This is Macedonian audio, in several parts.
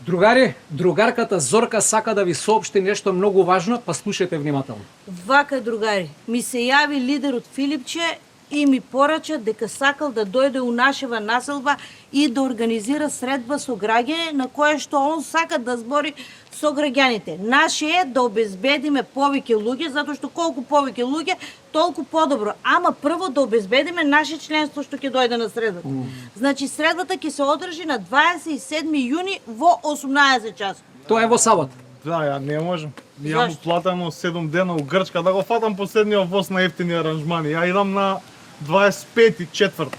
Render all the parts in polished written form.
Другари, другарката Зорка сака да ви соопшти нешто многу важно, па слушајте внимателно. Вака, другари, ми се јави лидер од Филипче и ми порача дека сакал да дојде у нашева населба и да организира средба со граѓани на кое што он сака да збори со граѓаните. Наше е да обезбедиме повеќе луѓе, затоа што колку повеќе луѓе, толку подобро. Ама прво да обезбедиме наше членство што ќе дојде на средбата. Значи средбата ќе се одржи на 27 јуни во 18 часот. Тоа е во сабота. Да, ја не можам. Ја му платам 7 дена у Грчка да го фатам последниот воз на ефтини аранжмани. Ја идам на 25 четврт.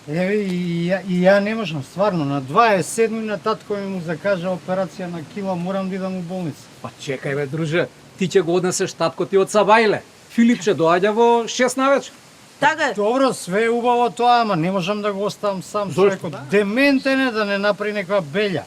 Еве и ја не можам, стварно, на 27 на татко ми му закажа операција на кила, морам да идам у болница. Па чекај бе, друже, ти ќе го однесеш татко ти од Сабајле. Филипче доаѓа во 6 навечер. Така е. Добро, све е убаво тоа, ама не можам да го оставам сам човекот. Дементен е да не направи некоја белја.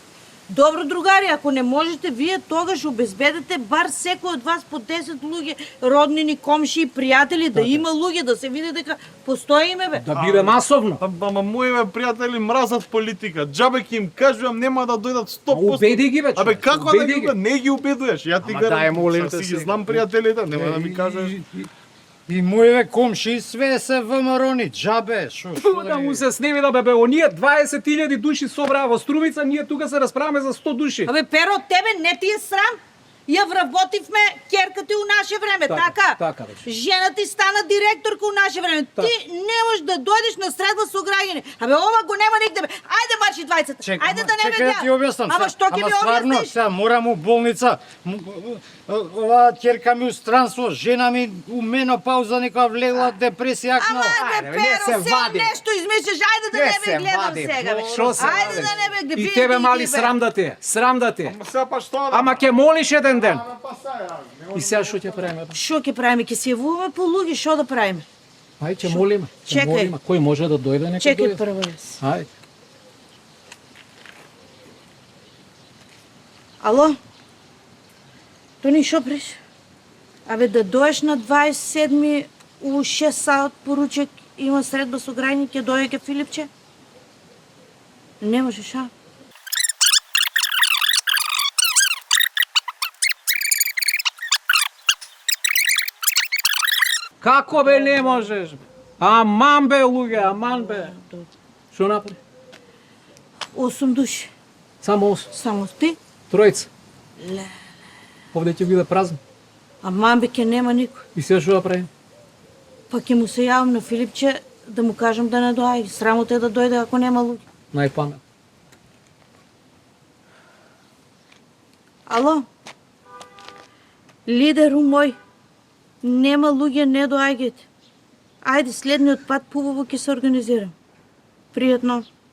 Добро, другари, ако не можете, вие тогаш обезбедете бар секој од вас по 10 луѓе, роднини, комши и пријатели, да има луѓе, да се види дека постоиме, бе. Да биде масовно. Ама моите пријатели мразат политика. Џабе ќе им кажувам нема да дојдат 100%. Убеди ги, бе, Абе човек, како да убеди ги ги. не ги убедуваш? Ја ти Ама дај, молим те си ги се. знам пријателите, нема да ми кажеш. И моите комши све се ВМРО-ни, џабе, шо Да му се сневи да бе, оние 20.000 души собраа во Струмица, ние тука се расправаме за 100 души. Абе, Перо, тебе не ти е срам? Ја вработивме керката у наше време, така? Така, бе. Жена ти стана директорка у наше време. Така. Ти не можеш да дојдеш на средба со граѓани. Абе, ова го нема нигде, бе. Ајде марши двајцата. Ајде да не ме чекай да ти објаснам. Ама што ќе ми стварно, објасниш? сега морам у болница. Ова ќерка ми у странство, жена ми у менопауза, некоја влегла депресија акнала. Ама, Ајде, бе, бе, не се Перо, сега вади. нешто измислиш. Ајде да Не не се ме гледам вади, сега, бе. шо се Ајде вади? да не ме гледам. И тебе мали срам да ти е, срам да ти е. Ама сега па што да? Ама ќе молиш еден ден. Па сега, И сега што ќе правиме? Што ќе правиме? Ќе се јавуваме по луѓе, што да правиме? Ај, ќе молиме. Ќе Чекај. молиме. Кој може да дојде, нека Чекај дојде. прво јас. Ајде. Ало? Тони, шо преш? Абе, да доеш на 27 у 6 саат поручек, има средба со граѓани, ќе дојде Филипче? Не можеш, а? Како бе не можеш? Аман бе луѓе, аман бе. Што направи? 8 души. Само 8. Само ти? Тројца. Ле. Овде ќе биде празно. Аман бе, ќе нема никој. И сега што да правим? Па ќе му се јавам на Филипче да му кажам да не доаѓа. Срамота е да дојде ако нема луѓе. Најпамет. Ало? Лидеру мој, нема луѓе, не доаѓајте. Ајде, следниот пат побаво ќе се организирам. Пријатно.